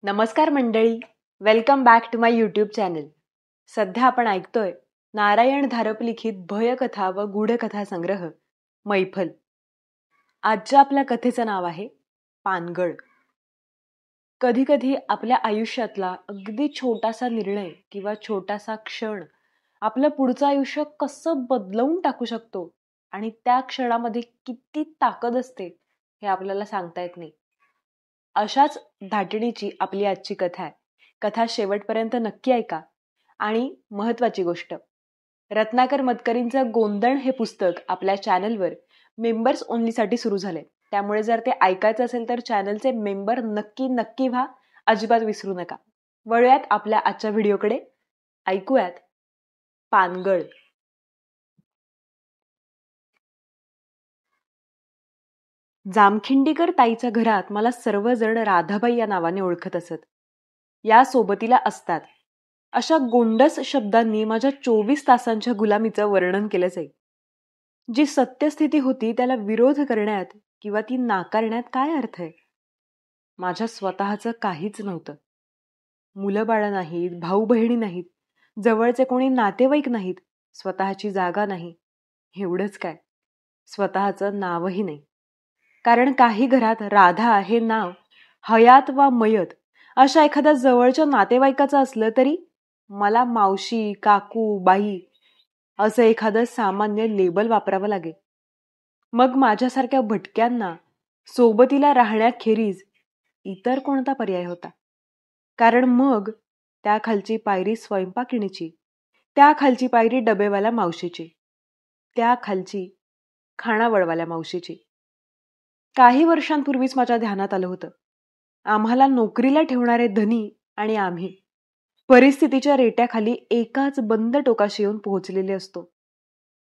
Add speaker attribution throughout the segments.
Speaker 1: नमस्कार मंडळी, welcome back to my YouTube channel. सध्या आपण ऐकतोय नारायण धारप लिखित भयकथा व गूढकथा संग्रह मैफल. आजच्या आपल्या कथेचं नाव आहे पानगळ. कधी कधी आपल्या आयुष्यातला अगदी छोटासा निर्णय किंवा छोटासा क्षण आपलं पुढचं आयुष्य कसं बदलवून टाकू शकतो आणि त्या क्षणामध्ये किती ताकद असते हे आपल्याला सांगता येत नाही. अशाच धाटणीची आपली आजची कथा आहे. कथा शेवटपर्यंत नक्की ऐका. आणि महत्वाची गोष्ट, रत्नाकर मतकरींचं गोंदण हे पुस्तक आपल्या चॅनलवर मेंबर्स ओनलीसाठी सुरू झाले. त्यामुळे जर ते ऐकायचं असेल तर चॅनलचे मेंबर नक्की नक्की व्हा, अजिबात विसरू नका. वळूयात आपल्या आजच्या व्हिडिओकडे. ऐकूयात पानगळ. जामखिंडीकर ताईच्या घरात मला सर्वजण राधाबाई या नावाने ओळखत असत. या सोबतीला असतात अशा गोंडस शब्दांनी माझ्या 24 तासांच्या गुलामीचं वर्णन केलं जाईल. जी सत्यस्थिती होती त्याला विरोध करण्यात किंवा ती नाकारण्यात काय अर्थ आहे? माझ्या स्वतःचं काहीच नव्हतं. मुलं बाळं नाहीत, भाऊ बहिणी नाहीत, जवळचे कोणी नातेवाईक नाहीत, स्वतःची जागा नाही, एवढंच काय, स्वतःचं नावही नाही. कारण काही घरात राधा हे नाव हयात वा मयत अशा एखाद्या जवळच्या नातेवाईकाचं असलं तरी मला मावशी, काकू, बाई असं एखादं सामान्य लेबल वापरावं लागे. मग माझ्यासारख्या भटक्यांना सोबतीला राहण्याखेरीज इतर कोणता पर्याय होता? कारण मग त्या खालची पायरी स्वयंपाकिणीची, त्या खालची पायरी डबेवाल्या मावशीची, त्या खालची खाणावळवाल्या मावशीची. काही वर्षांपूर्वीच माझ्या ध्यानात आलं होतं, आम्हाला नोकरीला ठेवणारे धनी आणि आम्ही परिस्थितीच्या रेट्याखाली एकाच बंद टोकाशी येऊन पोहोचलेले असतो.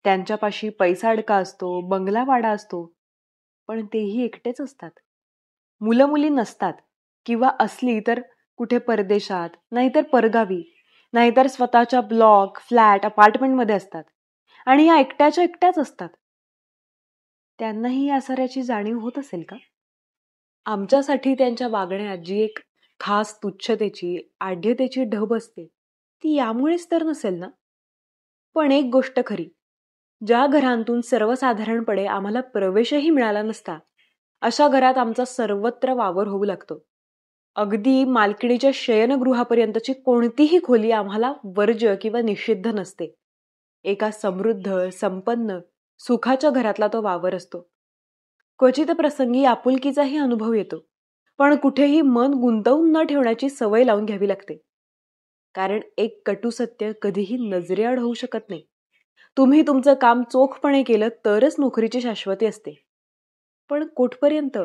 Speaker 1: त्यांच्यापाशी पैसा अडका असतो, बंगलावाडा असतो, पण तेही एकटेच असतात. मुलं मुली नसतात, किंवा असली तर कुठे परदेशात, नाहीतर परगावी, नाहीतर स्वतःच्या ब्लॉक, फ्लॅट, अपार्टमेंटमध्ये असतात. आणि या एकट्याच्या एकट्याच असतात. त्यांनाही या साऱ्याची जाणीव होत असेल का? आमच्यासाठी त्यांच्या वागण्यात जी एक खास तुच्छतेची, आढ्यतेची ढब असते ती यामुळेच तर नसेल ना? पण एक गोष्ट खरी, ज्या घरांतून सर्वसाधारणपणे आम्हाला प्रवेशही मिळाला नसता अशा घरात आमचा सर्वत्र वावर होऊ लागतो. अगदी मालकिणीच्या शयनगृहापर्यंतची कोणतीही खोली आम्हाला वर्ज्य किंवा निषिद्ध नसते. एका समृद्ध, संपन्न, सुखाच्या घरातला तो वावर असतो. क्वचित प्रसंगी आपुलकीचाही अनुभव येतो, पण कुठेही मन गुंतवून न ठेवण्याची सवय लावून घ्यावी लागते. कारण एक कटू सत्य कधीही नजरेआड होऊ शकत नाही. तुम्ही तुमचं काम चोखपणे केलं तरच नोकरीची शाश्वती असते. पण कुठपर्यंत?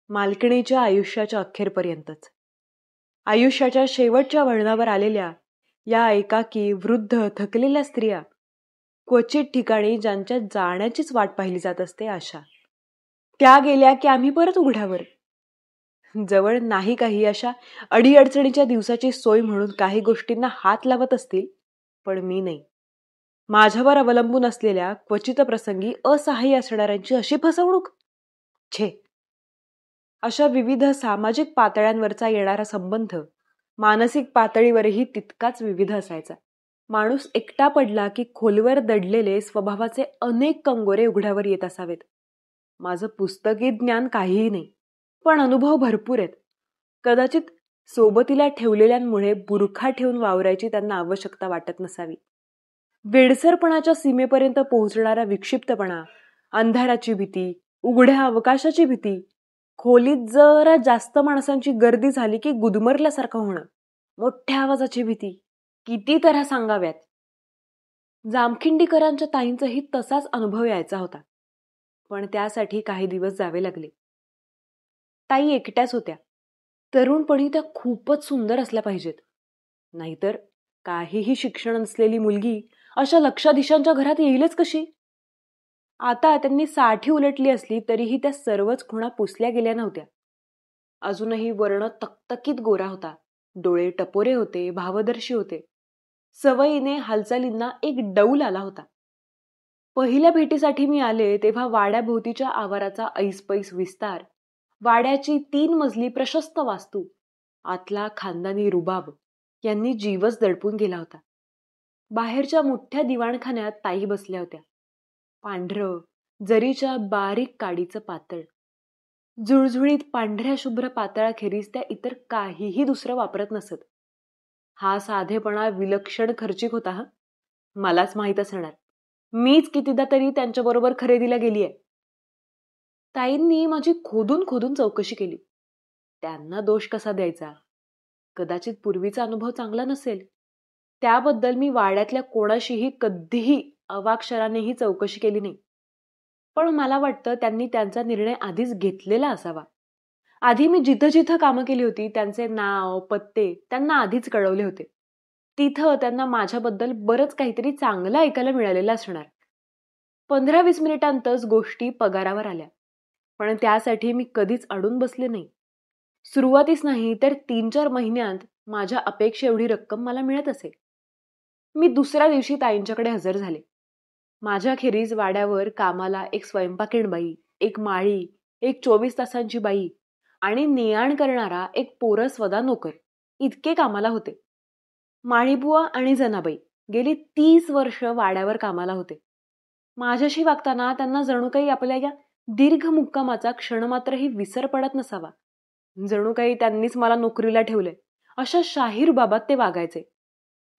Speaker 1: मालकिणीच्या आयुष्याच्या अखेरपर्यंतच. आयुष्याच्या शेवटच्या वळणावर आलेल्या या एकाकी, वृद्ध, थकलेल्या स्त्रिया, क्वचित ठिकाणी ज्यांच्या जाण्याचीच वाट पाहिली जात असते अशा. त्या गेल्या की आम्ही परत उघड्यावर. जवळ नाही काही अशा अडीअडचणीच्या दिवसाची सोय म्हणून काही गोष्टींना हात लावत असतील, पण मी नाही. माझ्यावर अवलंबून असलेल्या क्वचित प्रसंगी असहाय्य असणाऱ्यांची अशी फसवणूक? छे. अशा विविध सामाजिक पातळ्यांवरचा येणारा संबंध मानसिक पातळीवरही तितकाच विविध असायचा. माणूस एकटा पडला की खोलवर दडलेले स्वभावाचे अनेक कंगोरे उघड्यावर येत असावेत. माझं पुस्तकी ज्ञान काहीही नाही, पण अनुभव भरपूर आहेत. कदाचित सोबतीला ठेवलेल्यांमुळे बुरखा ठेवून वावरायची त्यांना आवश्यकता वाटत नसावी. वेडसरपणाच्या सीमेपर्यंत पोहोचणारा विक्षिप्तपणा, अंधाराची भीती, उघड्या अवकाशाची भीती, खोलीत जरा जास्त माणसांची गर्दी झाली की गुदमरल्यासारखं होणं, मोठ्या आवाजाची भीती, किती तऱ्हा सांगाव्यात. जामखिंडीकरांच्या ताईंचाही तसाच अनुभव यायचा होता, पण त्यासाठी काही दिवस जावे लागले. ताई एकट्याच होत्या. तरुणपणी त्या खूपच सुंदर असल्या पाहिजेत, नाहीतर काहीही शिक्षण नसलेली मुलगी अशा लक्षाधीशांच्या घरात येईलच कशी? आता त्यांनी 60 उलटली असली तरीही त्या सर्वच खुणा पुसल्या गेल्या नव्हत्या. अजूनही वर्ण तकतकीत गोरा होता, डोळे टपोरे होते, भावदर्शी होते. सवयीने हालचालींना एक डौल आला होता. पहिल्या भेटीसाठी मी आले तेव्हा वाड्याभोवतीच्या आवाराचा ऐसपैस विस्तार, वाड्याची 3 मजली प्रशस्त वास्तू, आतला खानदानी रुबाब यांनी जीवच दडपून गेला होता. बाहेरच्या मोठ्या दिवाणखान्यात ताई बसल्या होत्या. पांढरं जरीच्या बारीक काडीचं पातळ, जुळजुळीत पांढऱ्या शुभ्र पातळाखेरीज त्या इतर काहीही दुसरं वापरत नसत. हा साधेपणा विलक्षण खर्चिक होता. मलाच माहीत असणार. मीच कितीदा तरी त्यांच्याबरोबर खरेदीला गेली आहे. ताईंनी माझी खोदून खोदून चौकशी केली. त्यांना दोष कसा द्यायचा? कदाचित पूर्वीचा अनुभव चांगला नसेल. त्याबद्दल मी वाड्यातल्या कोणाशीही कधीही अवाक्षरानेही चौकशी केली नाही. पण मला वाटतं त्यांनी त्यांचा निर्णय आधीच घेतलेला असावा. आधी मी जिथं जिथं कामं केली होती त्यांचे नाव पत्ते त्यांना आधीच कळवले होते. तिथं त्यांना माझ्याबद्दल बरंच काहीतरी चांगलं ऐकायला मिळालेलं असणार. 15-20 मिनिटांतच गोष्टी पगारावर आल्या. पण त्यासाठी मी कधीच अडून बसले नाही. सुरुवातीस नाही तर 3-4 महिन्यांत माझ्या अपेक्षे एवढी रक्कम मला मिळत असे. मी दुसऱ्या दिवशी ताईंच्याकडे हजर झाले. माझ्याखेरीज वाड्यावर कामाला एक स्वयंपाकीण बाई, एक माळी, एक 24 तासांची बाई आणि नेआण करणारा एक पोरसवदा नोकर, इतके कामाला होते. माळीबुवा आणि जनाबाई गेली 30 वर्ष वाड्यावर कामाला होते. माझ्याशी वागताना त्यांना जणू काही आपल्या या दीर्घ मुक्कामाचा क्षणमात्रही विसर पडत नसावा. जणू काही त्यांनीच मला नोकरीला ठेवले अशा शाहीर बाबात ते वागायचे.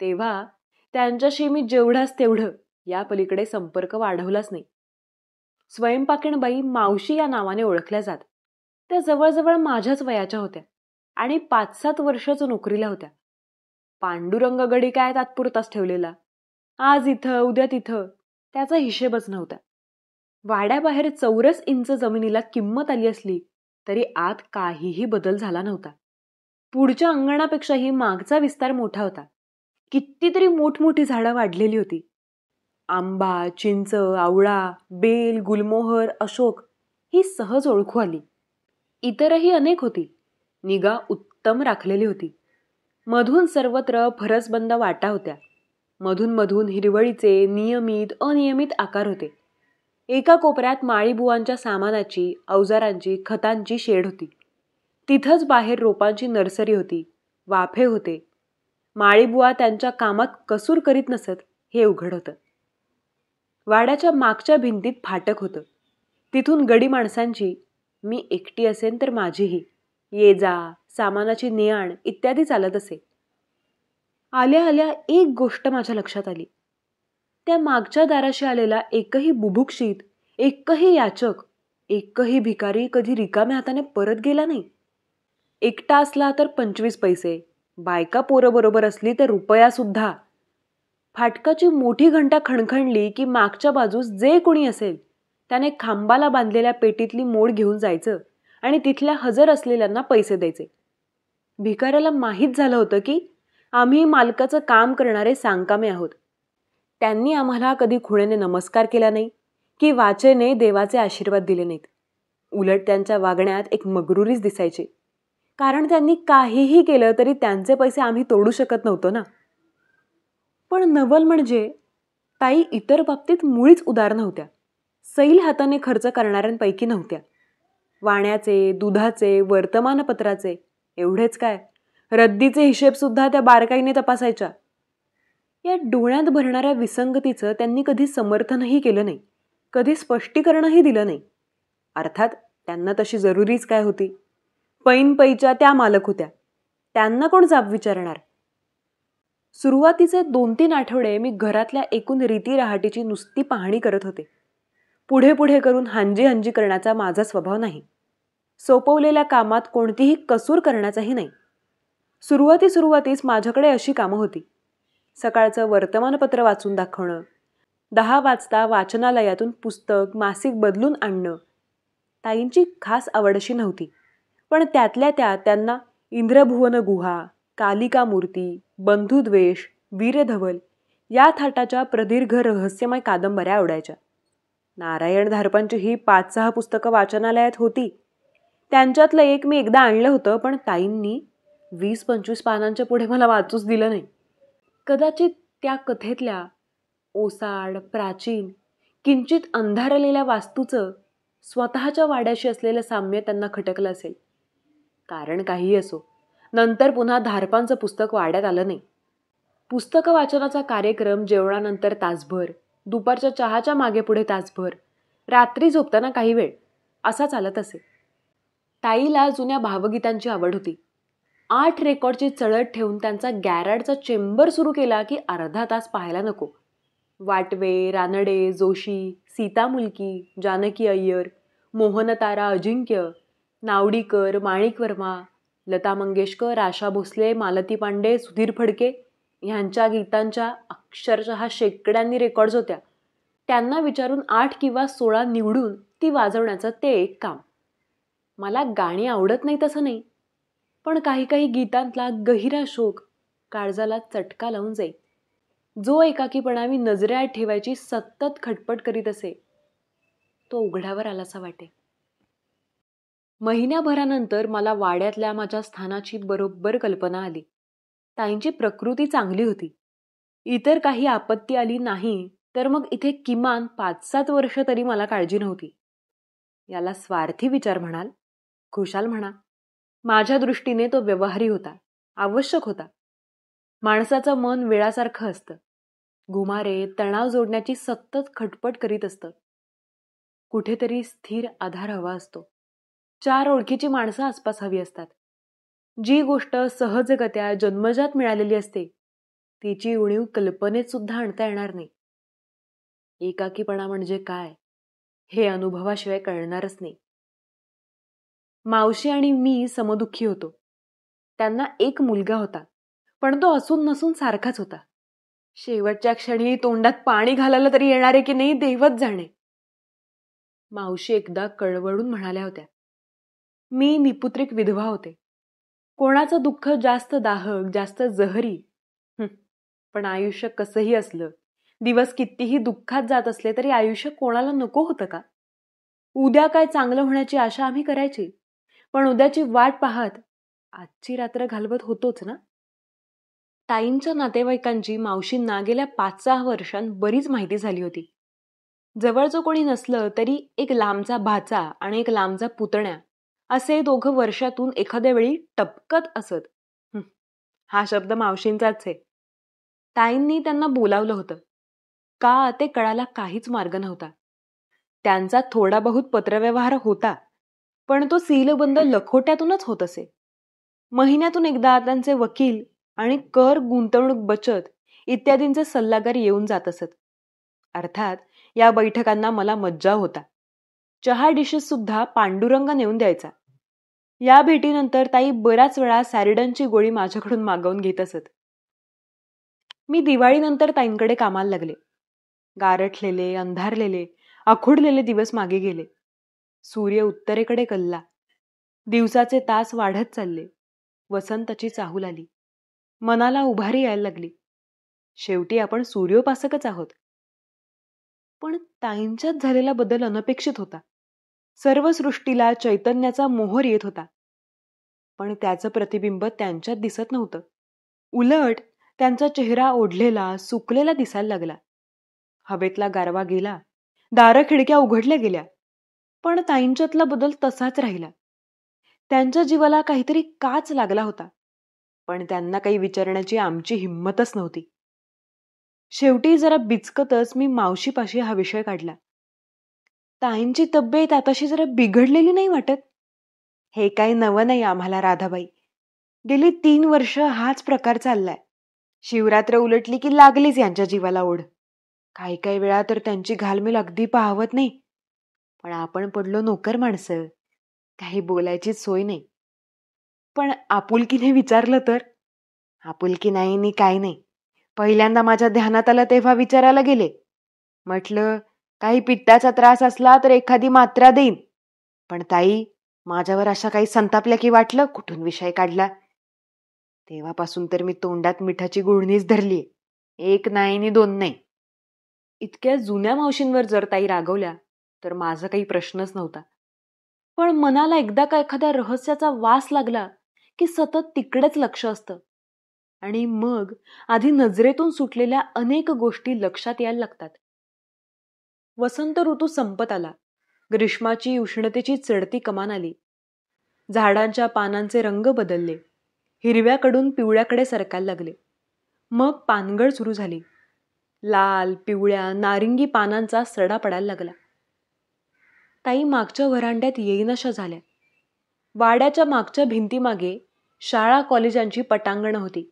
Speaker 1: तेव्हा त्यांच्याशी मी जेवढाच तेवढं या पलीकडे संपर्क वाढवलाच नाही. स्वयंपाकीण बाई मावशी या नावाने ओळखल्या जात. त्या जवळजवळ माझ्याच वयाच्या होत्या आणि 5-7 वर्षच नोकरीला होत्या. पांडुरंग गडी काय तात्पुरताच ठेवलेला. आज इथं उद्या तिथं त्याचा हिशेबच नव्हता. वाड्याबाहेर 4 इंच जमिनीला किंमत आली असली तरी आत काहीही बदल झाला नव्हता. पुढच्या अंगणापेक्षाही मागचा विस्तार मोठा होता. कितीतरी मोठमोठी झाडं वाढलेली होती. आंबा, चिंच, आवळा, बेल, गुलमोहर, अशोक ही सहज ओळखू आली. इतरही अनेक होती. निगा उत्तम राखलेली होती. मधून सर्वत्र फरसबंद वाटा होत्या. मधून मधून हिरवळीचे नियमित अनियमित आकार होते. एका कोपऱ्यात माळीबुवांच्या सामानाची, अवजारांची, खतांची शेड होती. तिथंच बाहेर रोपांची नर्सरी होती. वाफे होते. माळीबुवा त्यांच्या कामात कसूर करीत नसत हे उघड होतं. वाड्याच्या मागच्या भिंतीत फाटक होतं. तिथून गडी माणसांची, मी एकटी असेन तर माझीही, ये जा, सामानाची नेआण इत्यादी चालत असे. आल्या आल्या एक गोष्ट माझ्या लक्षात आली. त्या मागच्या दाराशी आलेला एकही बुभुक्षित, एकही याचक, एकही भिकारी कधी रिकाम्या हाताने परत गेला नाही. एकटा असला तर 25 पैसे, बायका पोरं बरोबर असली तर रुपया सुद्धा. फाटकाची मोठी घंटा खणखणली की मागच्या बाजूस जे कोणी असेल त्याने खांबाला बांधलेल्या पेटीतली मोड घेऊन जायचं आणि तिथल्या हजर असलेल्यांना पैसे द्यायचे. भिकाऱ्याला माहीत झालं होतं की आम्ही मालकाचं काम करणारे सांगकामे आहोत. त्यांनी आम्हाला कधी खुणेने नमस्कार केला नाही की वाचेने देवाचे आशीर्वाद दिले नाहीत. उलट त्यांच्या वागण्यात एक मगरुरीच दिसायची. कारण त्यांनी काहीही केलं तरी त्यांचे पैसे आम्ही तोडू शकत नव्हतो ना. पण नवल म्हणजे ताई इतर बाबतीत मुळीच उदार नव्हत्या. सैल हाताने खर्च करणाऱ्यांपैकी नव्हत्या. वाण्याचे, दुधाचे, वर्तमानपत्राचे एवढेच काय, रद्दीचे हिशेब सुद्धा त्या बारकाईने तपासायच्या. या डोळ्यात भरणाऱ्या विसंगतीचं त्यांनी कधी समर्थनही केलं नाही, कधी स्पष्टीकरणही दिलं नाही. अर्थात त्यांना तशी जरुरीच काय होती. पैनपैच्या त्या मालक होत्या. त्यांना कोण जाब विचारणार. सुरुवातीचे 2-3 आठवडे मी घरातल्या एकूण रीती राहाटीची नुसती पाहणी करत होते. पुढे पुढे करून हांजी करण्याचा माझा स्वभाव नाही. सोपवलेल्या कामात कोणतीही कसूर करण्याचाही नाही. सुरुवातीस माझ्याकडे अशी कामं होती. सकाळचं वर्तमानपत्र वाचून दाखवणं, 10 वाजता वाचनालयातून पुस्तक मासिक बदलून आणणं. ताईंची खास आवड अशी नव्हती, पण त्यातल्या त्यात त्यांना इंद्रभुवन गुहा, कालिका मूर्ती, बंधुद्वेष, वीरधवल या थाटाच्या प्रदीर्घ रहस्यमय कादंबऱ्या आवडायच्या. नारायण धारपांची ही 5-6 पुस्तकं वाचनालयात होती. त्यांच्यातलं एक मी एकदा आणलं होतं, पण ताईंनी 20-25 पानांच्या पुढे मला वाचूच दिलं नाही. कदाचित त्या कथेतल्या ओसाड, प्राचीन, किंचित अंधारलेल्या वास्तूचं स्वतःच्या वाड्याशी असलेलं साम्य त्यांना खटकलं असेल. कारण काही असो, नंतर पुन्हा धारपांचं पुस्तक वाड्यात आलं नाही. पुस्तकं वाचनाचा कार्यक्रम जेवणानंतर तासभर, दुपारच्या चहाच्या मागे पुढे तासभर, रात्री झोपताना काही वेळ असा चालत असे. ताईला जुन्या भावगीतांची आवड होती. 8 रेकॉर्डची चळत ठेवून त्यांचा गॅराडचा चेंबर सुरू केला की अर्धा तास पाहायला नको. वाटवे, रानडे, जोशी, सीता मुलकी, जानकी अय्यर, मोहनतारा, अजिंक्य, नावडीकर, माणिक वर्मा, लता मंगेशकर, आशा भोसले, मालती पांडे, सुधीर फडके ह्यांच्या गीतांच्या अक्षरशः शेकड्यांनी रेकॉर्ड्स होत्या. त्यांना विचारून 8 किंवा 16 निवडून ती वाजवण्याचं ते एक काम. मला गाणी आवडत नाही तसं नाही, पण काही काही गीतांतला गहिरा शोक काळजाला चटका लावून जाई. जो एकाकीपणा मी नजरेआड ठेवायची सतत खटपट करीत असे, तो उघड्यावर आलासा वाटे. महिन्याभरानंतर मला वाड्यातल्या माझ्या स्थानाची बरोबर कल्पना आली. ताईंची प्रकृती चांगली होती. इतर काही आपत्ती आली नाही तर मग इथे किमान 5-7 वर्ष तरी मला काळजी नव्हती. याला स्वार्थी विचार म्हणाल, खुशाल म्हणा. माझ्या दृष्टीने तो व्यवहारी होता, आवश्यक होता. माणसाचं मन वेळासारखं असतं. घुमारे तणाव जोडण्याची सतत खटपट करीत असतं. कुठेतरी स्थिर आधार हवा असतो. 4 ओळखीची माणसं आसपास हवी असतात. जी गोष्ट सहजगत्या जन्मजात मिळालेली असते तिची उणीव कल्पनेत सुद्धा आणता येणार नाही. एकाकीपणा म्हणजे काय हे अनुभवाशिवाय कळणारच नाही. मावशी आणि मी समदुःखी होतो. त्यांना एक मुलगा होता, पण तो असून नसून सारखाच होता. शेवटच्या क्षणी तोंडात पाणी घालायला तरी येणार आहे की नाही देवच जाणे. मावशी एकदा कळवळून म्हणाल्या होत्या, मी निपुत्रिक विधवा होते. कोणाचं दुःख जास्त दाहक, जास्त जहरी. पण आयुष्य कसंही असलं, दिवस कितीही दुःखात जात असले तरी आयुष्य कोणाला नको होतं का? उद्या काय चांगलं होण्याची आशा आम्ही करायची, पण उद्याची वाट पाहत आजची रात्र घालवत होतोच ना. ताईंच्या नातेवाईकांची मावशींना गेल्या 5-6 वर्षांत बरीच माहिती झाली होती. जवळचं कोणी नसलं तरी एक लांबचा भाचा आणि एक लांबचा पुतण्या असे दोघं वर्षातून एखाद्या वेळी टपकत असत. हा शब्द मावशींचाच आहे. ताईंनी त्यांना बोलावलं होतं. का ते कळायला काहीच मार्ग नव्हता. त्यांचा थोडा बहुत पत्रव्यवहार होता, पण तो सीलबंद लखोट्यातूनच होत असे. महिन्यातून एकदा त्यांचे वकील आणि कर, गुंतवणूक, बचत इत्यादींचे सल्लागार येऊन जात असत. अर्थात या बैठकांना मला मज्जाव होता. चहा डिशेस सुद्धा पांडुरंग नेऊन द्यायचा. या भेटीनंतर ताई बऱ्याच वेळा सॅरिडनची गोळी माझ्याकडून मागवून घेत असत. मी दिवाळीनंतर ताईंकडे कामाला लागले. गारठलेले, अंधारलेले, आखुडलेले दिवस मागे गेले. सूर्य उत्तरेकडे कलला. दिवसाचे तास वाढत चालले. वसंताची चाहूल आली. मनाला उभारी यायला लागली. शेवटी आपण सूर्योपासकच आहोत. पण ताईंच्यात झालेला बदल अनपेक्षित होता. सर्व सृष्टीला चैतन्याचा मोहर येत होता, पण त्याचं प्रतिबिंब त्यांच्यात दिसत नव्हतं. उलट त्यांचा चेहरा ओढलेला, सुकलेला दिसायला लागला. हवेतला गारवा गेला, दारं खिडक्या उघडल्या गेल्या, पण ताईंच्यातला बदल तसाच राहिला. त्यांच्या जीवाला काहीतरी काच लागला होता, पण त्यांना काही विचारण्याची आमची हिंमतच नव्हती. शेवटी जरा बिचकतच मी मावशीपाशी हा विषय काढला. ताईंची तब्येत आताशी जरा बिघडलेली नाही वाटत? हे काही नवं नाही आम्हाला राधाबाई. गेली 3 वर्ष हाच प्रकार चाललाय. शिवरात्र उलटली की लागलीच यांच्या जीवाला ओढ. काही वेळा तर त्यांची घालमेल अगदी पाहवत नाही. पण आपण पडलो नोकर माणसं, काही बोलायची सोय नाही. पण आपुलकीने विचारलं तर? आपुलकी नाही नि काय नाही. पहिल्यांदा माझ्या ध्यानात आलं तेव्हा विचारायला गेले. म्हटलं काही पित्ताचा त्रास असला तर एखादी मात्रा देईन. पण ताई माझ्यावर अशा काही संतापल्या की वाटलं कुठून विषय काढला. तेव्हापासून तर मी तोंडात मिठाची गुळणीच धरलीये. 1 नाही नि 2 नाही. इतक्या जुन्या मावशींवर जर ताई रागवल्या तर माझा काही प्रश्नच नव्हता. पण मनाला एकदा का एखाद्या रहस्याचा वास लागला की सतत तिकडेच लक्ष असतं. आणि मग आधी नजरेतून सुटलेल्या अनेक गोष्टी लक्षात यायला लागतात. वसंत ऋतू संपत आला. ग्रीष्माची उष्णतेची चढती कमान आली. झाडांच्या पानांचे रंग बदलले. हिरव्याकडून पिवळ्याकडे सरकायला लागले. मग पानगळ सुरू झाली. लाल, पिवळ्या, नारिंगी पानांचा सडा पडायला लागला. ताई मागच्या व्हरांड्यात येईनाशा झाल्या. वाड्याच्या मागच्या भिंतीमागे शाळा कॉलेजांची पटांगणं होती.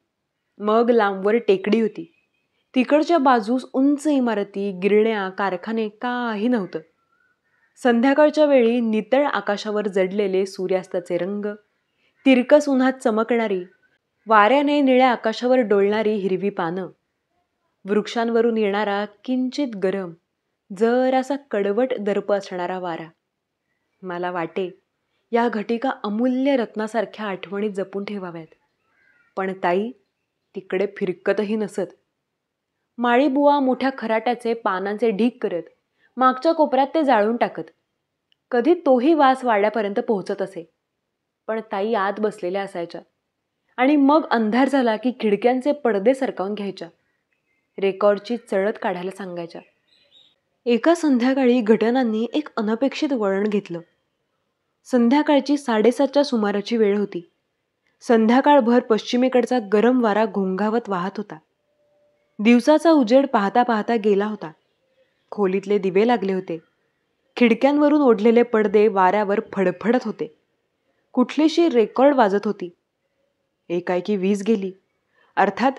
Speaker 1: मग लांबवर टेकडी होती. तिकडच्या बाजूस उंच इमारती, गिरण्या, कारखाने काही नव्हतं. संध्याकाळच्या वेळी नितळ आकाशावर जडलेले सूर्यास्ताचे रंग, तिरकस उन्हात चमकणारी, वाऱ्याने निळ्या आकाशावर डोलणारी हिरवी पानं, वृक्षांवरून येणारा किंचित गरम, जरासा कडवट दर्प असणारा वारा. मला वाटे या घटिका अमूल्य रत्नासारख्या आठवणीत जपून ठेवाव्यात. पण ताई तिकडे फिरकतही नसत. माळीबुवा मोठ्या खराट्याचे पानांचे ढीग करत मागच्या कोपऱ्यात ते जाळून टाकत. कधी तोही वास वाड्यापर्यंत पोहोचत असे. पण ताई आत बसलेल्या असायच्या आणि मग अंधार झाला की खिडक्यांचे पडदे सरकावून घ्यायच्या. रेकॉर्डची चळत काढायला सांगायच्या. एका संध्याकाळी घटनांनी एक अनपेक्षित वळण घेतलं. संध्याकाळची 7:30च्या सुमाराची वेळ होती. संध्याकाळभर पश्चिमेकडचा गरम वारा घोंघावत वाहत होता. दिवसाचा उजेड पाहता पाहता गेला होता. खोलीतले दिवे लागले होते. खिडक्यांवरून ओढलेले पडदे वाऱ्यावर फडफडत होते. कुठलीशी रेकॉर्ड वाजत होती. एकाएकी वीज गेली. अर्थात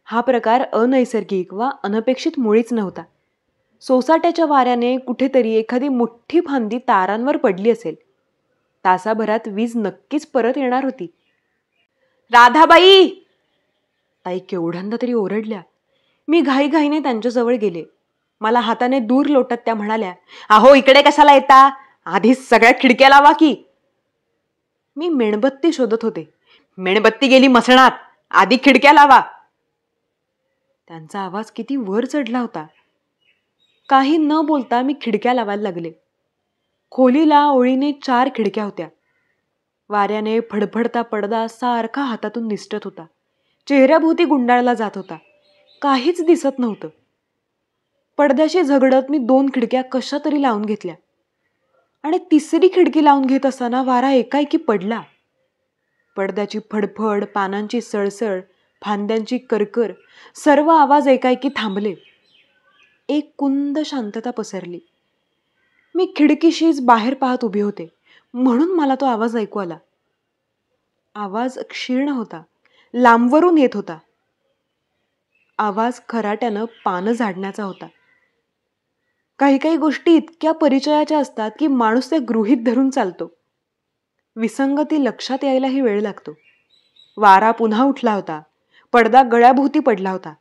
Speaker 1: हा प्रकार अनैसर्गिक वा अनपेक्षित मुळीच नव्हता. सोसाट्याच्या वाऱ्याने कुठेतरी एखादी मोठी फांदी तारांवर पडली असेल. तासाभरात वीज नक्कीच परत येणार होती. राधाबाई! ताई केवढ्यांदा तरी ओरडल्या. मी घाईघाईने त्यांच्याजवळ गेले. मला हाताने दूर लोटत त्या म्हणाल्या, अहो इकडे कशाला येता? आधी सगळ्या खिडक्या लावा की. मी मेणबत्ती शोधत होते. मेणबत्ती गेली मसणात, आधी खिडक्या लावा. त्यांचा आवाज किती वर चढला होता. काही न बोलता मी खिडक्या लावायला लागले. खोलीला ओळीने 4 खिडक्या होत्या. वाऱ्याने फडफडता पडदा सारखा हातातून निसटत होता. चेहऱ्याभोवती गुंडाळला जात होता. काहीच दिसत नव्हतं. पडद्याशी झगडत मी 2 खिडक्या कशा तरी लावून घेतल्या आणि 3री खिडकी लावून घेत असताना वारा एकाएकी पडला. पडद्याची फडफड, पानांची सळसळ, फांद्यांची करकर, सर्व आवाज एकाएकी थांबले. एक कुंद शांतता पसरली. मी खिडकीशीच बाहेर पाहत उभे होते, म्हणून मला तो आवाज ऐकू आला. आवाज क्षीण होता, लांबवरून येत होता. आवाज खराट्यानं पानं झाडण्याचा होता. काही काही गोष्टी इतक्या परिचयाच्या असतात की माणूस ते गृहीत धरून चालतो. विसंगती लक्षात यायलाही वेळ लागतो. वारा पुन्हा उठला होता. पडदा गळ्याभोवती पडला होता.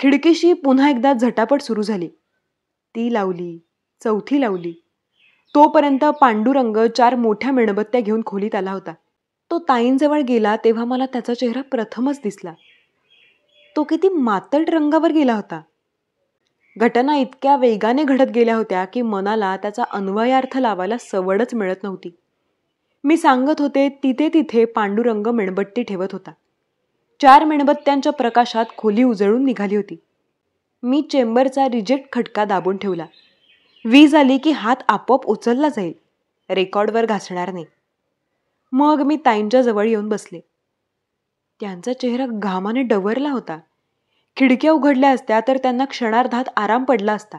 Speaker 1: खिडकीशी पुन्हा एकदा झटापट सुरू झाली. ती लावली, 4थी लावली. तोपर्यंत पांडुरंग 4 मोठ्या मेणबत्त्या घेऊन खोलीत आला होता. तो ताईंजवळ गेला तेव्हा मला त्याचा चेहरा प्रथमच दिसला. तो किती मातट रंगावर गेला होता. घटना इतक्या वेगाने घडत गेल्या होत्या की मनाला त्याचा अन्वयार्थ लावायला सवडच मिळत नव्हती. मी सांगत होते तिथे तिथे पांडुरंग मेणबत्ती ठेवत होता. 4 मेणबत्त्यांच्या प्रकाशात खोली उजळून निघाली होती. मी चेंबरचा रिजेक्ट खटका दाबून ठेवला. वीज आली की हात आपोआप उचलला जाईल, रेकॉर्डवर घासणार नाही. मग मी ताईंच्या जवळ येऊन बसले. त्यांचा चेहरा घामाने डवरला होता. खिडक्या उघडल्या असत्या तर त्यांना क्षणार्धात आराम पडला असता.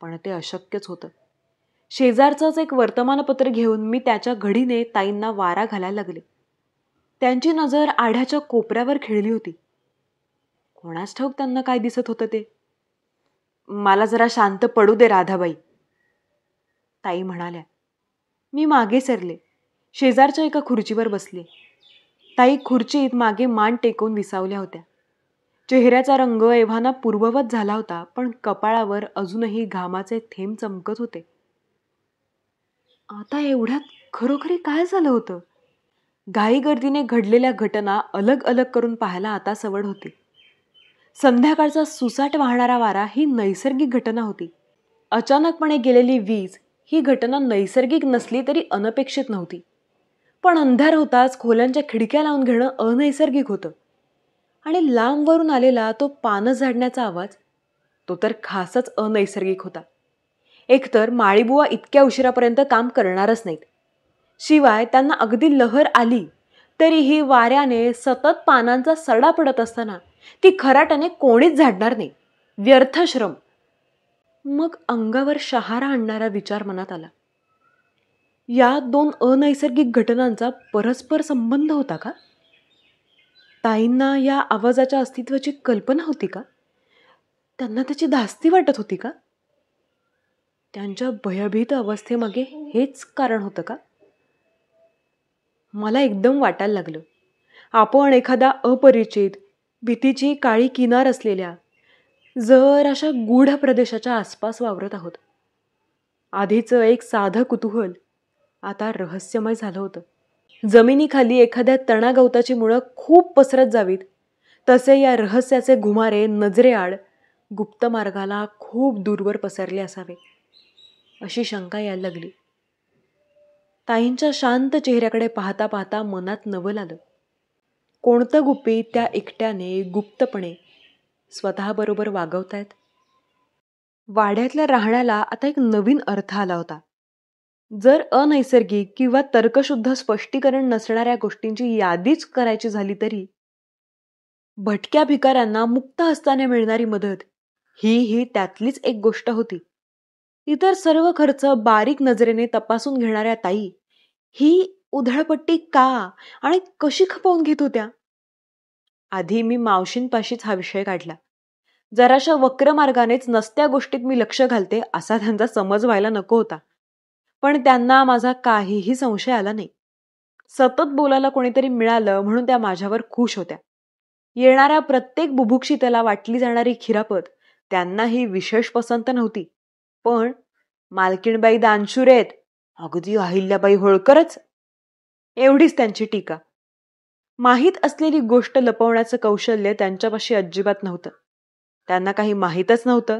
Speaker 1: पण ते अशक्यच होतं. शेजारचंच एक वर्तमानपत्र घेऊन मी त्याच्या घडीने ताईंना वारा घालायला लागले. त्यांची नजर आढ्याच्या कोपऱ्यावर खेळली होती. कोणास ठाऊक त्यांना काय दिसत होतं ते. मला जरा शांत पडू दे राधाबाई, ताई म्हणाल्या. मी मागे सरले. शेजारच्या एका खुर्चीवर बसले. ताई खुर्चीत मागे मान टेकून विसावल्या होत्या. चेहऱ्याचा रंग एव्हाना पूर्ववत झाला होता, पण कपाळावर अजूनही घामाचे थेंब चमकत होते. आता एवढ्यात खरोखरी काय झालं होतं? घाईगर्दीने घडलेल्या घटना अलग अलग करून पाहायला आता सवड होती. संध्याकाळचा सुसाट वाहणारा वारा ही नैसर्गिक घटना होती. अचानकपणे गेलेली वीज ही घटना नैसर्गिक नसली तरी अनपेक्षित नव्हती. पण अंधार होताच खोल्यांच्या खिडक्या लावून घेणं अनैसर्गिक होतं. आणि लांबवरून आलेला तो पानं झाडण्याचा आवाज, तो तर खासच अनैसर्गिक होता. एकतर माळीबुवा इतक्या उशिरापर्यंत काम करणारच नाहीत. शिवाय त्यांना अगदी लहर आली तरीही वाऱ्याने सतत पानांचा सडा पडत असताना ती खराट्याने कोणीच झाडणार नाही. व्यर्थ श्रम. मग अंगावर शहारा आणणारा विचार मनात आला. या दोन अनैसर्गिक घटनांचा परस्पर संबंध होता का? ताईंना या आवाजाच्या अस्तित्वाची कल्पना होती का? त्यांना त्याची धास्ती वाटत होती का? त्यांच्या भयभीत अवस्थेमागे हेच कारण होतं का? मला एकदम वाटायला लागलं, आपण एखादा अपरिचित, भीतीची काळी किनार असलेल्या जर अशा गूढ प्रदेशाच्या आसपास वावरत आहोत. आधीचं एक साधं कुतूहल आता रहस्यमय झालं होतं. जमिनीखाली एखाद्या तणागवताची मुळं खूप पसरत जावीत, तसे या रहस्याचे घुमारे नजरेआड गुप्त मार्गाला खूप दूरवर पसरले असावे, अशी शंका यायला लागली. ताईंच्या शांत चेहऱ्याकडे पाहता पाहता मनात नवल आलं. कोणतं गुपित त्या एकट्याने गुप्तपणे स्वतःबरोबर वागवतायत? वाड्यातल्या राहण्याला आता एक नवीन अर्थ आला होता. जर अनैसर्गिक किंवा तर्कशुद्ध स्पष्टीकरण नसणाऱ्या गोष्टींची यादीच करायची झाली तरी भटक्या भिकाऱ्यांना मुक्त हस्ताने मिळणारी मदत ही त्यातलीच एक गोष्ट होती. इतर सर्व खर्च बारीक नजरेने तपासून घेणाऱ्या ताई ही उधळपट्टी का आणि कशी खपवून घेत होत्या? आधी मी मावशींपाशीच हा विषय काढला. जराशा वक्र मार्गानेच नसत्या गोष्टीत मी लक्ष घालते असा त्यांचा समज व्हायला नको होता. पण त्यांना माझा काहीही संशय आला नाही. सतत बोलायला कोणीतरी मिळालं म्हणून त्या माझ्यावर खुश होत्या. येणाऱ्या प्रत्येक बुभुक्षितेला वाटली जाणारी खिरापत त्यांनाही विशेष पसंत नव्हती. पण मालकीणबाई दानशूरेत, अगदी अहिल्याबाई होळकरच, एवढीच त्यांची टीका. माहीत असलेली गोष्ट लपवण्याचं कौशल्य त्यांच्यापाशी अजिबात नव्हतं. त्यांना काही माहीतच नव्हतं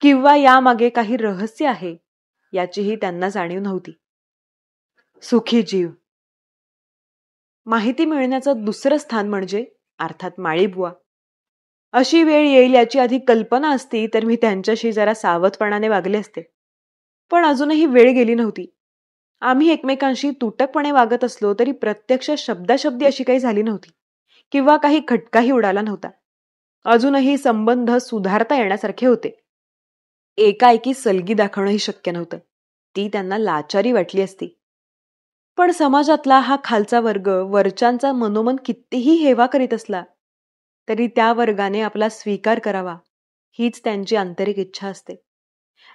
Speaker 1: किंवा यामागे काही रहस्य आहे याचीही त्यांना जाणीव नव्हती. सुखी जीव. माहिती मिळण्याचं दुसरं स्थान म्हणजे अर्थात माळीबुवा. अशी वेळ येईल याची आधी कल्पना असती तर मी त्यांच्याशी जरा सावधपणाने वागले असते. पण अजूनही वेळ गेली नव्हती. आम्ही एकमेकांशी तुटकपणे वागत असलो तरी प्रत्यक्ष शब्दाशब्दी अशी काही झाली नव्हती किंवा काही खटकाही उडाला नव्हता. अजूनही संबंध सुधारता येण्यासारखे होते. एकाएकी सलगी दाखवणंही शक्य नव्हतं. ती त्यांना लाचारी वाटली असती. पण समाजातला हा खालचा वर्ग वरच्यांचा मनोमन कितीही हेवा करीत असला तरी त्या वर्गाने आपला स्वीकार करावा हीच त्यांची आंतरिक इच्छा असते.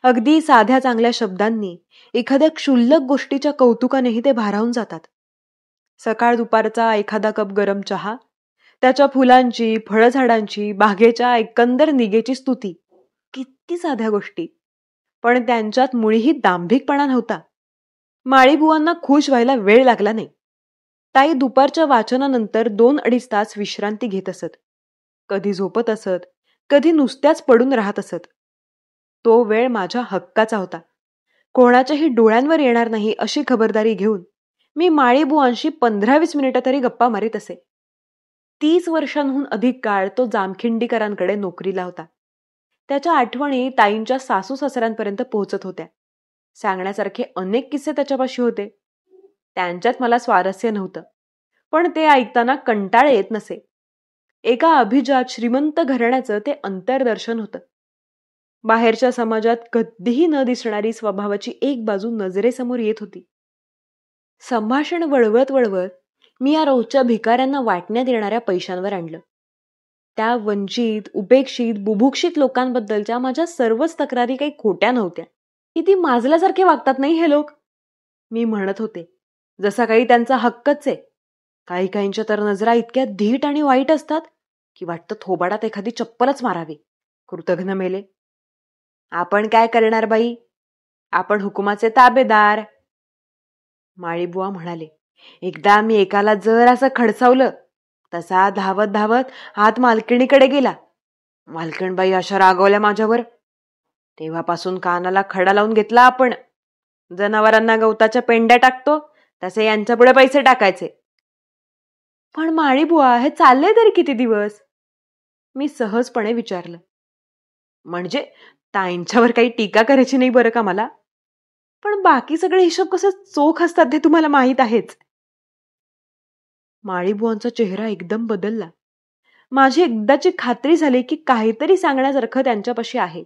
Speaker 1: अगदी साध्या चांगल्या शब्दांनी, एखाद्या क्षुल्लक गोष्टीच्या कौतुकानेही ते भारावून जातात. सकाळ दुपारचा एखादा कप गरम चहा, त्याच्या फुलांची, फळझाडांची, बागेच्या एकंदर निगेची स्तुती, किती साध्या गोष्टी, पण त्यांच्यात मुळीही दांभिकपणा नव्हता. माळीबुवांना खुश व्हायला वेळ लागला नाही. ताई दुपारच्या वाचनानंतर 2-2.5 तास विश्रांती घेत असत. कधी झोपत असत, कधी नुसत्याच पडून राहत असत. तो वेळ माझ्या हक्काचा होता. कोणाच्याही डोळ्यांवर येणार नाही अशी खबरदारी घेऊन मी माळीबुवांशी 15-20 मिनिटं तरी गप्पा मारीत असे. 30 वर्षांहून अधिक काळ तो जामखिंडीकरांकडे नोकरीला होता. त्याच्या आठवणी ताईंच्या सासू सासऱ्यांपर्यंत पोहोचत होत्या. सांगण्यासारखे अनेक किस्से त्याच्यापाशी होते. त्यांच्यात मला स्वारस्य नव्हतं, पण ते ऐकताना कंटाळ येत नसे. एका अभिजात श्रीमंत घराण्याचं ते अंतर्दर्शन होतं. बाहेरच्या समाजात कधीही न दिसणारी स्वभावाची एक बाजू नजरेसमोर येत होती. संभाषण वळवत वळवत मी या रोजच्या भिकाऱ्यांना वाटण्यात येणाऱ्या पैशांवर आणलं. त्या वंचित, उपेक्षित, बुभुक्षित लोकांबद्दलच्या माझ्या सर्वच तक्रारी काही खोट्या नव्हत्या. किती माजल्यासारखे वागतात नाही हे लोक, मी म्हणत होते. जसा काही त्यांचा हक्कच आहे. काही काहींच्या तर नजरा इतक्या धीट आणि वाईट असतात की वाटतं थोबाडात एखादी चप्पलच मारावी. कृतघ्न मेले. आपण काय करणार बाई, आपण हुकुमाचे ताबेदार. माळीबुवा म्हणाले. एकदा मी एकाला जर असं खडसावलं, तसा धावत धावत हात मालकिणीकडे गेला. मालकीणबाई अशा रागवल्या माझ्यावर. तेव्हापासून कानाला खडा लावून घेतला आपण. जनावरांना गवताच्या पेंड्या टाकतो तसे यांच्यापुढे पैसे टाकायचे. पण माळीबुवा हे चाललंय तरी किती दिवस, मी सहजपणे विचारलं. म्हणजे ताईंच्यावर काही टीका करायची नाही बरं का मला, पण बाकी सगळे हिशोब कसं चोख असतात ते तुम्हाला माहित आहेच. माळीबुवांचा चेहरा एकदम बदलला. माझी एकदाची खात्री झाली की काहीतरी सांगण्यासारखं त्यांच्यापाशी आहे,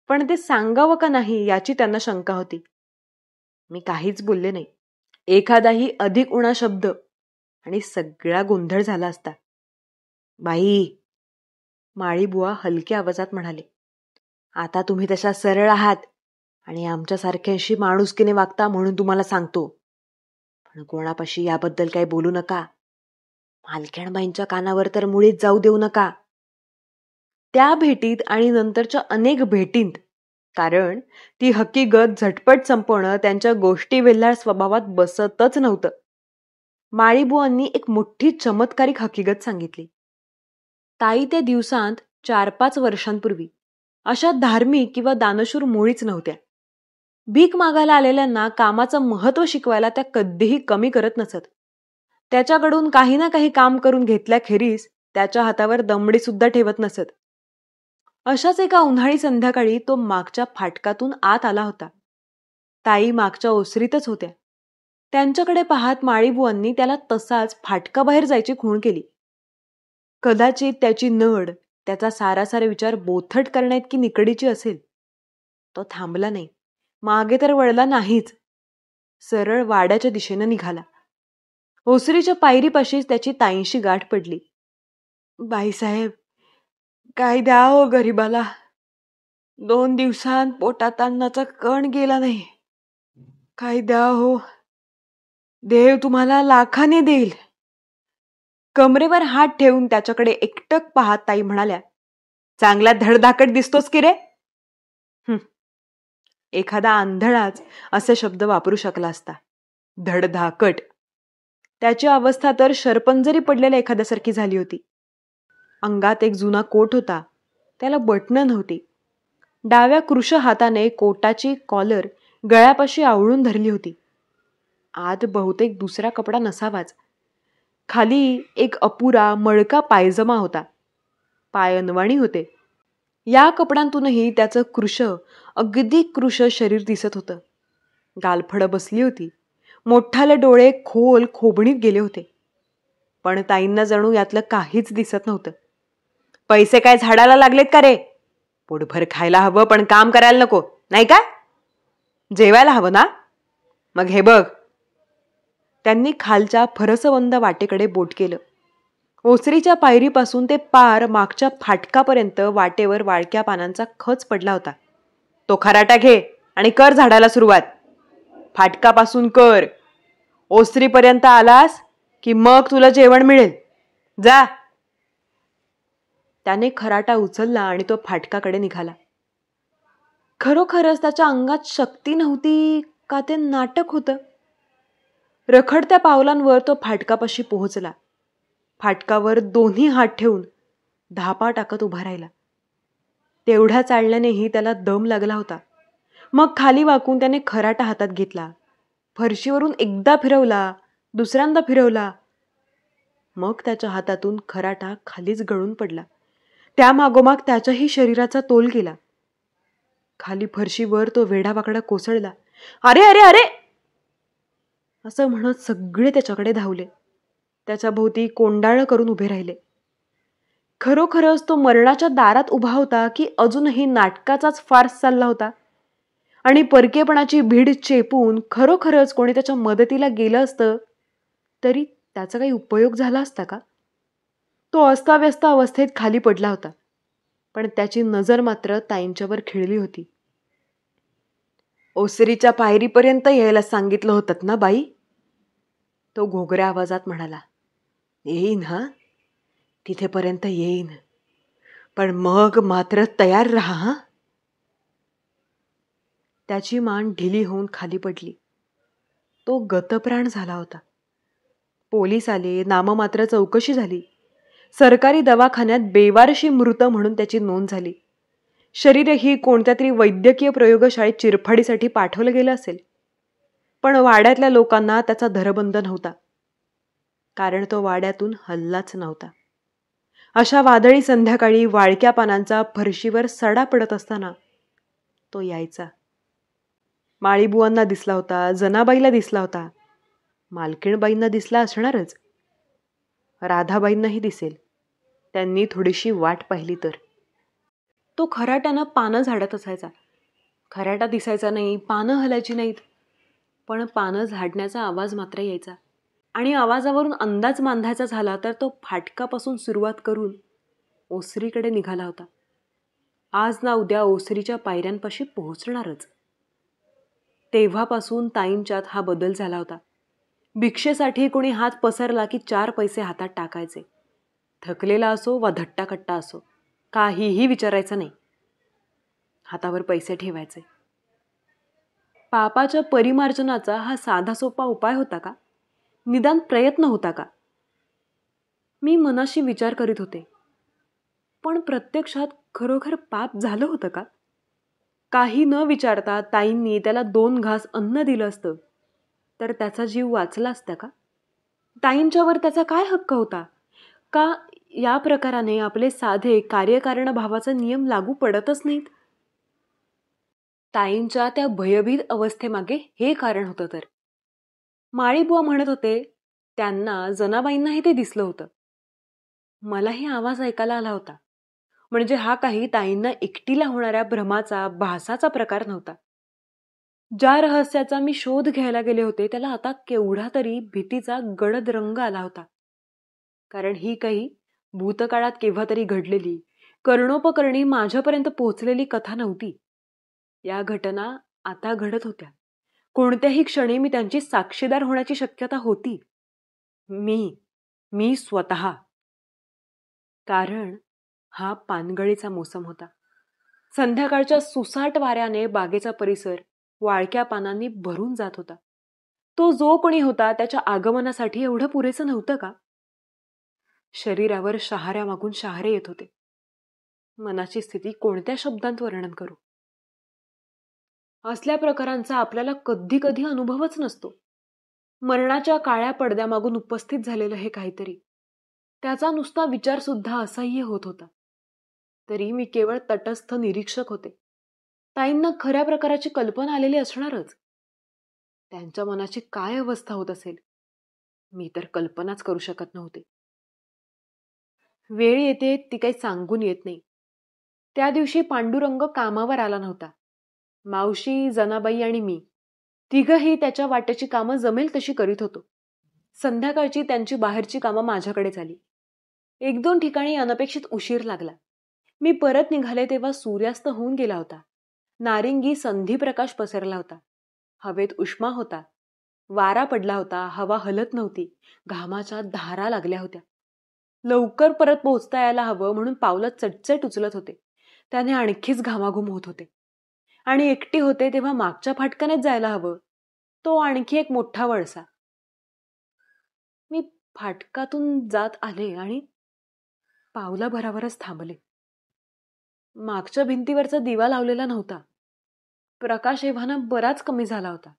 Speaker 1: पण ते सांगावं का नाही याची त्यांना शंका होती. मी काहीच बोलले नाही. एखादाही अधिक उणा शब्द आणि सगळा गोंधळ झाला असता. बाई, माळीबुवा हलक्या आवाजात म्हणाले, आता तुम्ही तशा सरळ आहात आणि आमच्यासारख्यांशी माणुसकीने वागता म्हणून तुम्हाला सांगतो, पण कोणापाशी याबद्दल काही बोलू नका. मालकीणबाईंच्या कानावर तर मुळीच जाऊ देऊ नका. त्या भेटीत आणि नंतरच्या अनेक भेटींत, कारण ती हकीकत झटपट संपवणं त्यांच्या गोष्टी वेल्हाळ स्वभावात बसतच नव्हतं, माळीबुवांनी एक मोठी चमत्कारिक हकीकत सांगितली. ताई त्या दिवसांत 4-5 वर्षांपूर्वी अशा धार्मिक किंवा दानशूर मुळीच नव्हत्या. भीक मागायला आलेल्यांना कामाचं महत्त्व शिकवायला त्या कधीही कमी करत नसत. त्याच्याकडून काही ना काही काम करून घेतल्याखेरीज त्याच्या हातावर दमडी सुद्धा ठेवत नसत. अशाच एका उन्हाळी संध्याकाळी तो मागच्या फाटकातून आत आला होता. ताई मागच्या ओसरीतच होत्या. त्यांच्याकडे पाहत माळीबुवांनी त्याला तसाच फाटकाबाहेर जायची खूण केली. कदाचित त्याची नड त्याचा सारासार विचार बोथट करण्याइतकी निकडीची असेल. तो थांबला नाही, मागे तर वळला नाहीच. सरळ वाड्याच्या दिशेनं निघाला. ओसरीच्या पायरीपाशीच त्याची ताईंशी गाठ पडली. बाईसाहेब, काय द्या हो गरीबाला. 2 दिवसांत पोटात अन्नाचा कण गेला नाही. काय द्या हो, देव तुम्हाला लाखाने देईल. कमरेवर हात ठेवून त्याच्याकडे एकटक पाहत ताई म्हणाल्या, चांगला धडधाकट दिसतोस की रे. एखादा आंधळाच असे शब्द वापरू शकला असता. धडधाकट. त्याची अवस्था तर शरपंजरी पडलेल्या एखाद्यासारखी झाली होती. अंगात एक जुना कोट होता, त्याला बटणं नव्हती. डाव्या कृश हाताने कोटाची कॉलर गळ्यापाशी आवळून धरली होती. आत बहुतेक दुसरा कपडा नसावाच. खाली एक अपुरा मळका पायजमा होता. पाय अनवाणी होते. या कपड्यांतूनही त्याचं कृश, अगदी कृश शरीर दिसत होतं. गालफडं बसली होती. मोठाले डोळे खोल खोबणीत गेले होते. पण ताईंना जणू यातलं काहीच दिसत नव्हतं. पैसे काय झाडाला लागलेत का रे? पोटभर खायला हवं पण काम करायला नको, नाही का? जेवायला हवं ना? मग हे बघ. त्यांनी खालच्या फरसवंद वाटेकडे बोट केलं. ओसरीच्या पायरीपासून ते पार मागच्या फाटकापर्यंत वाटेवर वाळक्या पानांचा खच पडला होता. तो खराटा घे आणि कर झाडाला सुरुवात. फाटकापासून कर. ओसरीपर्यंत आलास की मग तुला जेवण मिळेल. जा. त्याने खराटा उचलला आणि तो फाटकाकडे निघाला. खरोखरच त्याच्या अंगात शक्ती नव्हती का ते नाटक होतं? रखडत्या पावलांवर तो फाटकापाशी पोहोचला. फाटकावर दोन्ही हात ठेवून धापा टाकत उभा राहिला. तेवढ्या चालण्यानेही त्याला दम लागला होता. मग खाली वाकून त्याने खराटा हातात घेतला. फरशीवरून एकदा फिरवला, दुसऱ्यांदा फिरवला. मग त्याच्या हातातून खराटा खालीच गळून पडला. त्यामागोमाग त्याच्याही शरीराचा तोल गेला. खाली फरशीवर तो वेडावाकडा कोसळला. अरे अरे अरे असं म्हणत सगळे त्याच्याकडे धावले. त्याच्या भोवती कोंडाळं करून उभे राहिले. खरोखरच तो मरणाच्या दारात उभा होता की अजूनही नाटकाचाच फार्स चालला होता? आणि परकेपणाची भीड चेपून खरोखरच कोणी त्याच्या मदतीला गेलं असतं तरी त्याचा काही उपयोग झाला असता का? तो अस्ताव्यस्त अवस्थेत खाली पडला होता, पण त्याची नजर मात्र ताईंच्यावर खिळली होती. ओसरीच्या पायरीपर्यंत यायला सांगितलं होतं ना बाई? तो घोगऱ्या आवाजात म्हणाला. येईन हा, तिथेपर्यंत येईन, पण मग मात्र तयार राहा हा. त्याची मान ढिली होऊन खाली पडली. तो गतप्राण झाला होता. पोलीस आले, नाममात्र चौकशी झाली. सरकारी दवाखान्यात बेवारशी मृत म्हणून त्याची नोंद झाली. शरीरही कोणत्या तरी वैद्यकीय प्रयोगशाळेत चिरफाडीसाठी पाठवलं गेलं असेल. पण वाड्यातल्या लोकांना त्याचा धरबंध नव्हता, कारण तो वाड्यातून हल्लाच नव्हता. अशा वादळी संध्याकाळी वाळक्या पानांचा फरशीवर सडा पडत असताना तो यायचा. माळीबुवांना दिसला होता, जनाबाईला दिसला होता, मालकीणबाईंना दिसला असणारच. राधाबाईंनाही दिसेल. त्यांनी थोडीशी वाट पाहिली तर. तो खराट्यानं पानं झाडत असायचा. खराटा दिसायचा नाही, पानं हलायची नाहीत, पण पानं झाडण्याचा आवाज मात्र यायचा. आणि आवाजावरून अंदाज बांधायचा झाला तर तो फाटकापासून सुरुवात करून ओसरीकडे निघाला होता. आज ना उद्या ओसरीच्या पायऱ्यांपाशी पोहोचणारच. तेव्हापासून ताईंच्यात हा बदल झाला होता. भिक्षेसाठी कोणी हात पसरला की 4 पैसे हातात टाकायचे. थकलेला असो वा धट्टाकट्टा असो, काहीही विचारायचं नाही. हातावर पैसे ठेवायचे. पापाच्या परिमार्जनाचा हा साधा सोपा उपाय होता का? निदान प्रयत्न होता का? मी मनाशी विचार करीत होते. पण प्रत्यक्षात खरोखर पाप झालं होतं का? काही न विचारता ताईंनी त्याला 2 घास अन्न दिलं असतं तर त्याचा जीव वाचला असता का? ताईंच्यावर त्याचा काय हक्क होता? का या प्रकाराने आपले साधे कार्यकारण भावाचा नियम लागू पडतच नाहीत? ताईंच्या त्या भयभीत अवस्थेमागे हे कारण होतं तर. माळीबुवा म्हणत होते त्यांना जनाबाईंनाही ते दिसलं होतं. मलाही आवाज ऐकायला आला होता. म्हणजे हा काही ताईंना एकटीला होणाऱ्या भ्रमाचा, भासाचा प्रकार नव्हता. ज्या रहस्याचा मी शोध घ्यायला गेले होते त्याला आता केवढा तरी भीतीचा गडद रंग आला होता. कारण ही काही भूतकाळात केव्हा तरी घडलेली, कर्णोपकर्णी माझ्यापर्यंत पोहोचलेली कथा नव्हती. या घटना आता घडत होत्या. कोणत्याही क्षणी मी त्यांची साक्षीदार होण्याची शक्यता होती. मी स्वतः. कारण हा पानगळीचा मोसम होता. संध्याकाळच्या सुसाट वाऱ्याने बागेचा परिसर वाळक्या पानांनी भरून जात होता. तो जो कोणी होता त्याच्या आगमनासाठी एवढं पुरेसं नव्हतं का? शरीरावर शहाऱ्या मागून शहारे येत होते. मनाची स्थिती कोणत्या शब्दांत वर्णन करू? असल्या प्रकारांचा आपल्याला कधी कधी अनुभवच नसतो. मरणाच्या काळ्या पडद्यामागून उपस्थित झालेलं हे काहीतरी, त्याचा नुसता विचार सुद्धा असह्य होत होता. तरी मी केवळ तटस्थ निरीक्षक होते. ताईंना खऱ्या प्रकाराची कल्पना आलेली असणारच. त्यांच्या मनाची काय अवस्था होत असेल मी तर कल्पनाच करू शकत नव्हते. वेळ येते ती काही सांगून येत नाही. त्या दिवशी पांडुरंग कामावर आला नव्हता. मावशी, जनाबाई आणि मी तिघही त्याच्या वाट्याची कामं जमेल तशी करीत होतो. संध्याकाळची त्यांची बाहेरची कामं माझ्याकडे झाली. 1-2 ठिकाणी अनपेक्षित उशीर लागला. मी परत निघाले तेव्हा सूर्यास्त होऊन गेला होता. नारिंगी संधी प्रकाश पसरला होता. हवेत उष्मा होता. वारा पडला होता. हवा हलत नव्हती. घामाच्या धारा लागल्या होत्या. लवकर परत पोहोचता यायला हवं म्हणून पावलं चटचट उचलत होते. त्याने आणखीच घामाघूम होत होते. आणि एकटी होते तेव्हा मागच्या फाटकानेच जायला हवं. तो आणखी एक मोठा वळसा. मी फाटकातून जात आले आणि पावलाभरावरच थांबले. मागच्या भिंतीवरचा दिवा लावलेला नव्हता. प्रकाश एव्हाना बराच कमी झाला होता.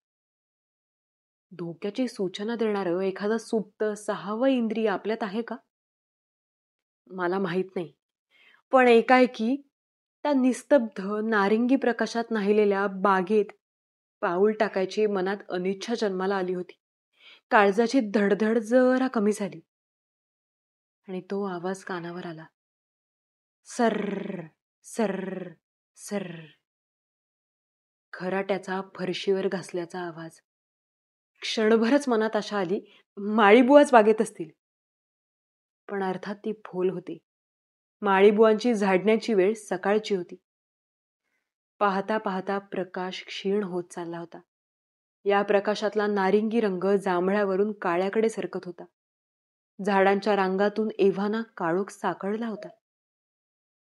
Speaker 1: धोक्याची सूचना देणारं एखादं सुप्त 6वं इंद्रिय आपल्यात आहे का? मला माहित नाही. पण एकाएकी त्या निस्तब्ध नारिंगी प्रकाशात नाहिलेल्या बागेत पाऊल टाकायची मनात अनिच्छा जन्माला आली होती. काळजाची धडधड जरा कमी झाली आणि तो आवाज कानावर आला. सर्र सर्र सर्र. खराट्याचा फरशीवर घासल्याचा आवाज. क्षणभरच मनात आशा आली माळीबुवाच बागेत असतील. पण अर्थात ती फोल होती. माळीबुवांची झाडण्याची वेळ सकाळची होती. पाहता पाहता प्रकाश क्षीण होत चालला होता. या प्रकाशातला नारिंगी रंग जांभळ्यावरून काळ्याकडे सरकत होता. झाडांच्या रांगातून एव्हाना काळोख साकळला होता.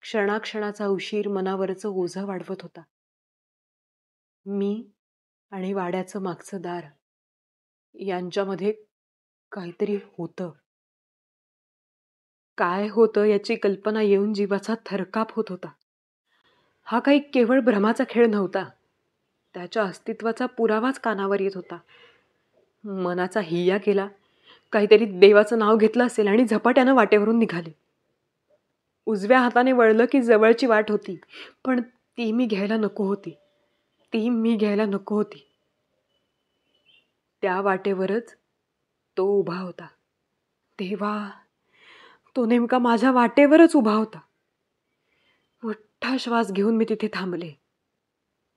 Speaker 1: क्षणाक्षणाचा उशीर मनावरचं ओझं वाढवत होता. मी आणि वाड्याचं मागचं दार यांच्यामध्ये काहीतरी होतं. काय होतं याची कल्पना येऊन जीवाचा थरकाप होत होता. हा काही केवळ भ्रमाचा खेळ नव्हता. त्याच्या अस्तित्वाचा पुरावाच कानावर येत होता. मनाचा हिय्या केला. काहीतरी देवाचं नाव घेतलं असेल आणि झपाट्यानं वाटेवरून निघाले. उजव्या हाताने वळलं की जवळची वाट होती, पण ती मी घ्यायला नको होती. त्या वाटेवरच तो उभा होता. तो नेमका माझ्या वाटेवरच उभा होता. मोठा श्वास घेऊन मी तिथे थांबले.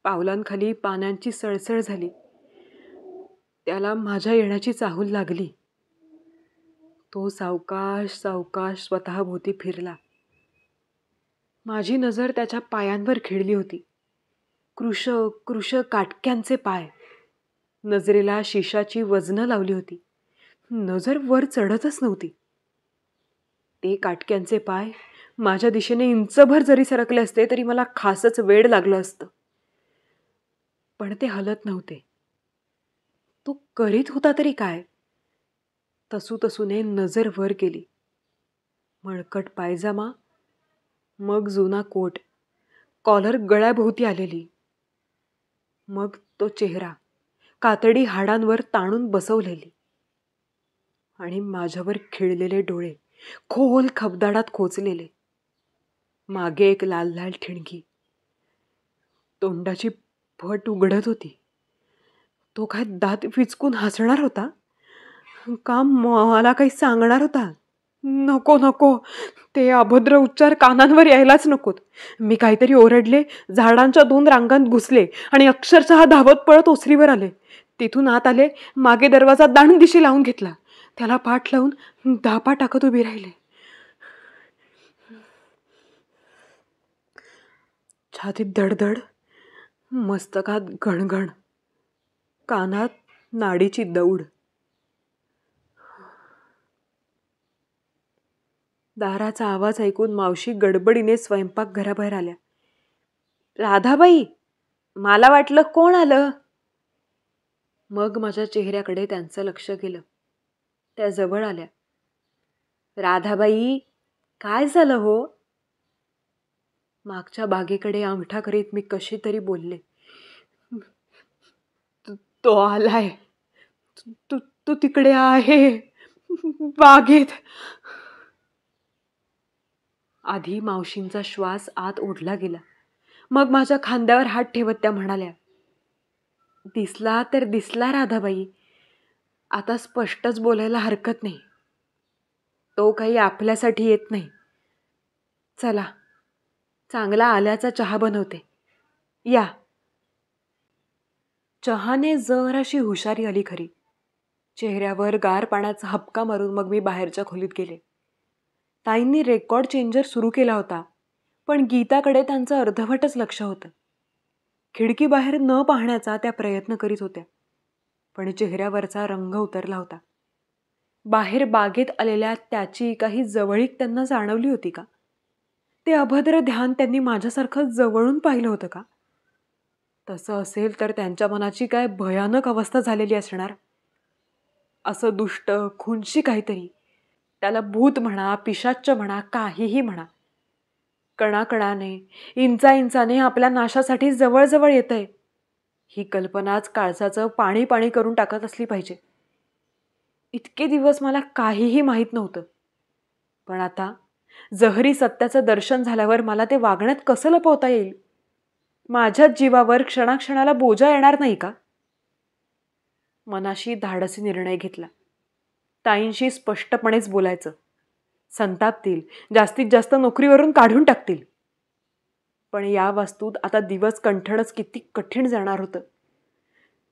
Speaker 1: पावलांखाली पानांची सळसळ झाली. त्याला माझ्या येण्याची चाहूल लागली. तो सावकाश सावकाश स्वतःभोवती फिरला. माझी नजर त्याच्या पायांवर खिळली होती. कृश कृश काटक्यांचे पाय. नजरेला शिशाची वजनं लावली होती. नजर वर चढतच नव्हती. ते काटक्यांचे पाय माझ्या दिशेने इंचभर जरी सरकले असते तरी मला खासच वेड लागलं असतं. पण ते हलत नव्हते. तो करीत होता तरी काय? तसूतसूने नजर वर गेली. मळकट पायजामा, मग जुना कोट, कॉलर गळ्याभोवती आलेली. मग तो चेहरा, कातडी हाडांवर ताणून बसवलेली. आणि माझ्यावर खिळलेले डोळे, खोल खबदाडात खोचलेले. मागे एक लाल लाल ठिणगी. तोंडाची फट उघडत होती. तो काय दात विचकून हसणार होता का मला काही सांगणार होता? नको नको, ते अभद्र उच्चार कानांवर यायलाच नकोत. मी काहीतरी ओरडले, झाडांच्या 2 रांगांत घुसले आणि अक्षरशः धावत पळत ओसरीवर आले. तिथून आत आले, मागे दरवाजा दांडदिशी लावून घेतला. त्याला पाठ लावून धापा टाकत उभी राहिले. छातीत धडधड, मस्तकात घणघण, कानात नाडीची दौड. दाराचा आवाज ऐकून मावशी गडबडीने स्वयंपाकघराबाहेर आल्या. राधाबाई, मला वाटलं कोण आलं. मग माझ्या चेहऱ्याकडे त्यांचं लक्ष गेलं. त्या जवळ आल्या. राधाबाई, काय झालं हो? मागच्या बागेकडे अंगठा करीत मी कशी तरी बोलले. तो आलाय. तू तिकडे आहे, बागेत. आधी मावशींचा श्वास आत ओढला गेला. मग माझ्या खांद्यावर हात ठेवत त्या म्हणाल्या, दिसला तर दिसला राधाबाई. आता स्पष्टच बोलायला हरकत नाही. तो काही आपल्यासाठी येत नाही. चला, चांगला आल्याचा चहा बनवते, या. चहाने जराशी हुशारी आली खरी. चेहऱ्यावर गार पाण्याचा हपका मारून मग मी बाहेरच्या खोलीत गेले. ताईंनी रेकॉर्ड चेंजर सुरू केला होता, पण गीताकडे त्यांचं अर्धवटच लक्ष होतं. खिडकीबाहेर न पाहण्याचा त्या प्रयत्न करीत होत्या, पण चेहऱ्यावरचा रंग उतरला होता. बाहेर बागेत आलेल्या त्याची काही जवळीक त्यांना जाणवली होती का? ते अभद्र ध्यान त्यांनी माझ्यासारखं जवळून पाहिलं होतं का? तसं असेल तर त्यांच्या मनाची काय भयानक अवस्था झालेली असणार. असं दुष्ट, खुनशी काहीतरी, त्याला भूत म्हणा, पिशाच्च म्हणा, काहीही म्हणा, कणाकणाने, इंचाने आपल्या नाशासाठी जवळजवळ येतंय. ही कल्पनाच काळजाचं पाणी पाणी करून टाकत असली पाहिजे. इतके दिवस मला काहीही माहीत नव्हतं. पण आता जहरी सत्याचं दर्शन झाल्यावर मला ते वागण्यात कसं लपवता येईल? माझ्याच जीवावर क्षणाक्षणाला बोजा येणार नाही का? मनाशी धाडसी निर्णय घेतला. ताईंशी स्पष्टपणेच बोलायचं. संतापतील, जास्तीत जास्त नोकरीवरून काढून टाकतील. पण या वास्तूत आता दिवस कंठणच किती कठीण जाणार होतं.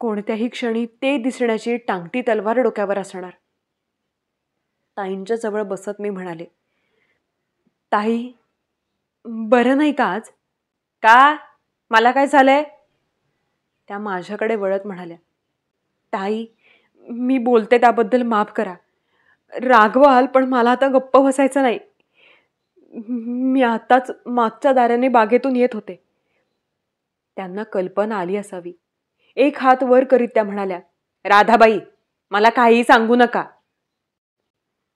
Speaker 1: कोणत्याही क्षणी ते दिसण्याची टांगती तलवार डोक्यावर असणार. ताईंच्या जवळ बसत मी म्हणाले, ताई, बरं नाही का आज? का? मला काय झालंय? त्या माझ्याकडे वळत म्हणाल्या, ताई, मी बोलते त्याबद्दल माफ करा. रागवाल, पण मला आता गप्प बसायचं नाही. मी आताच मागच्या दाराने बागेतून येत होते. त्यांना कल्पना आली असावी. एक हात वर करीत त्या म्हणाल्या, राधाबाई, मला काही सांगू नका.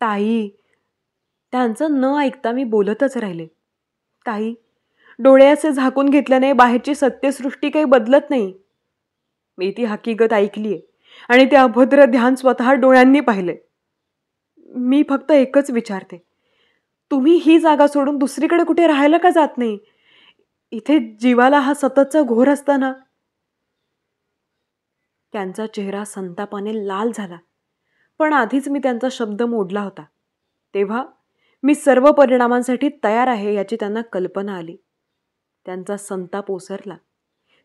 Speaker 1: ताई, त्यांचं न ऐकता मी बोलतच राहिले. ताई, डोळे असे झाकून घेतल्याने बाहेरची सत्यसृष्टी काही बदलत नाही. मी ती हकीकत ऐकलीये आणि ते अभद्र ध्यान स्वतः डोळ्यांनी पाहिले. मी फक्त एकच विचारते, तुम्ही ही जागा सोडून दुसरीकडे कुठे राहायला का जात नाही? इथे जीवाला हा सततचा घोर असताना. त्यांचा चेहरा संतापाने लाल झाला, पण आधीच मी त्यांचा शब्द मोडला होता. तेव्हा मी सर्व परिणामांसाठी तयार आहे याची त्यांना कल्पना आली. त्यांचा संताप ओसरला.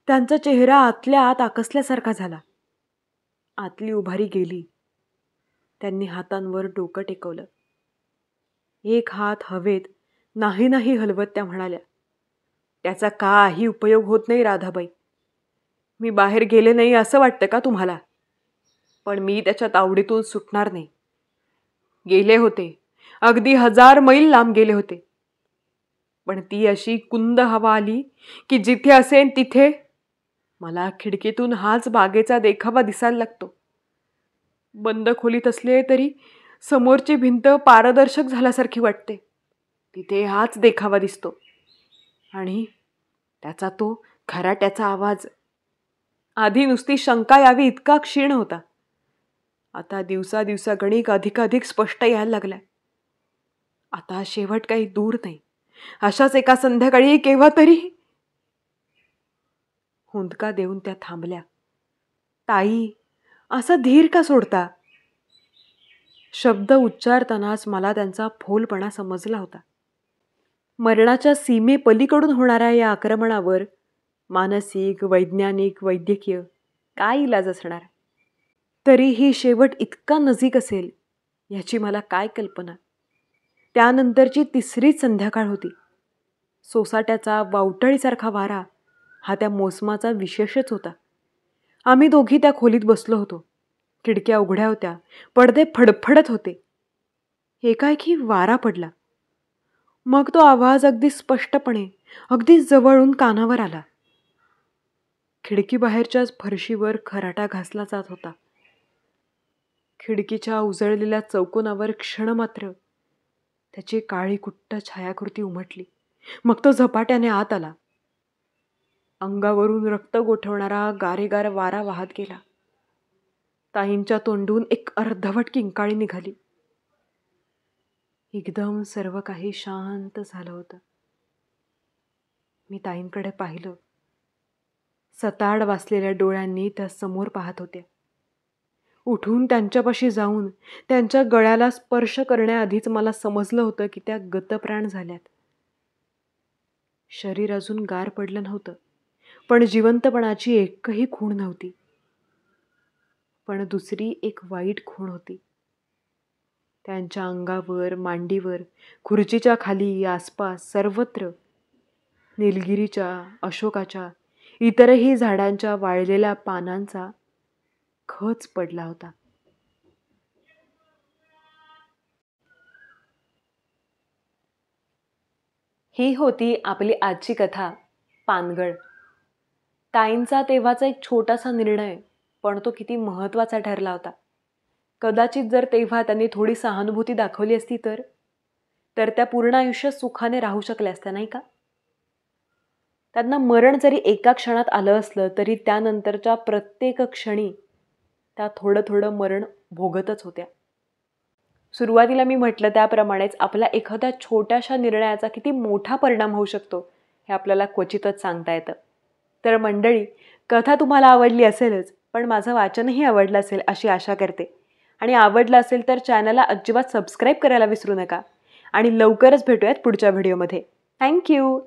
Speaker 1: त्यांचा चेहरा आतल्या आत आकसल्यासारखा झाला. आतली उभारी गेली. त्यांनी हातांवर डोकं टेकवलं. एक हात हवेत नाही नाही हलवत त्या म्हणाल्या, त्याचा काही उपयोग होत नाही राधाबाई. मी बाहेर गेले नाही असं वाटतं का तुम्हाला? पण मी त्याच्या तावडीतून सुटणार नाही. गेले होते, अगदी 1000 मैल लांब गेले होते. पण ती अशी कुंद हवा आली की जिथे असेन तिथे मला खिडकीतून हाच बागेचा देखावा दिसायला लागतो. बंद खोलीत असले तरी समोरची भिंत पारदर्शक झाल्यासारखी वाटते. तिथे हाच देखावा दिसतो. आणि त्याचा तो खराट्याचा आवाज आधी नुसती शंका यावी इतका क्षीण होता. आता दिवसा गणिक अधिकाधिक स्पष्ट यायला लागलाय. आता शेवट काही दूर नाही. अशाच एका संध्याकाळी केव्हा तरी. हुंदका देऊन त्या थांबल्या. ताई, असा धीर का सोडता? शब्द उच्चारतानाच मला त्यांचा फोलपणा समजला होता. मरणाच्या सीमेपलीकडून होणाऱ्या या आक्रमणावर मानसिक, वैज्ञानिक, वैद्यकीय काय इलाज असणार? तरीही शेवट इतका नजीक असेल याची मला काय कल्पना. त्यानंतरची तिसरीच संध्याकाळ होती. सोसाट्याचा वावटळीसारखा वारा हा त्या मोसमाचा विशेषच होता. आम्ही दोघी त्या खोलीत बसलो होतो. खिडक्या उघड्या होत्या, पडदे फडफडत होते. एकाएकी वारा पडला. मग तो आवाज अगदी स्पष्टपणे, अगदी जवळून कानावर आला. खिडकीबाहेरच्याच फरशीवर खराटा घासला जात होता. खिडकीच्या उजळलेल्या चौकोनावर क्षणमात्र त्याची काळी कुट्ट छायाकृती उमटली. मग तो झपाट्याने आत आला. अंगावरून रक्त गोठवणारा गारेगार वारा वाहत गेला. ताईंच्या तोंडून एक अर्धवट किंकाळी निघाली. एकदम सर्व काही शांत झालं होतं. मी ताईंकडे पाहिलं. सताड वाचलेल्या डोळ्यांनी त्या समोर पाहत होत्या. उठून त्यांच्यापाशी जाऊन त्यांच्या गळ्याला स्पर्श करण्याआधीच मला समजलं होतं की त्या गतप्राण झाल्यात. शरीर अजून गार पडलं नव्हतं, पण जिवंतपणाची एकही खूण नव्हती. पण दुसरी एक वाईट खूण होती. त्यांच्या अंगावर, मांडीवर, खुर्चीच्या खाली, आसपास सर्वत्र निलगिरीच्या, अशोकाच्या, इतरही झाडांच्या वाळलेल्या पानांचा खच पडला होता. ही होती आपली आजची कथा, पानगळ. ताईंचा तेव्हाचा एक छोटासा निर्णय, पण तो किती महत्त्वाचा ठरला होता. कदाचित जर तेव्हा त्यांनी थोडी सहानुभूती दाखवली असती तर त्या पूर्ण आयुष्य सुखाने राहू शकल्या असत्या, नाही का? त्यांना मरण जरी एका क्षणात आलं असलं तरी त्यानंतरच्या प्रत्येक क्षणी त्या थोडं थोडं मरण भोगतच होत्या. सुरुवातीला मी म्हटलं त्याप्रमाणेच आपल्या एखाद्या छोट्याशा निर्णयाचा किती मोठा परिणाम होऊ शकतो हे आपल्याला क्वचितच सांगता येतं. तर मंडळी, कथा तुम्हाला आवडली असेलच, पण माझं वाचनही आवडलं असेल अशी आशा करते. आणि आवडलं असेल तर चॅनलला अजिबात सबस्क्राईब करायला विसरू नका. आणि लवकरच भेटूयात पुढच्या व्हिडिओमध्ये. थँक्यू.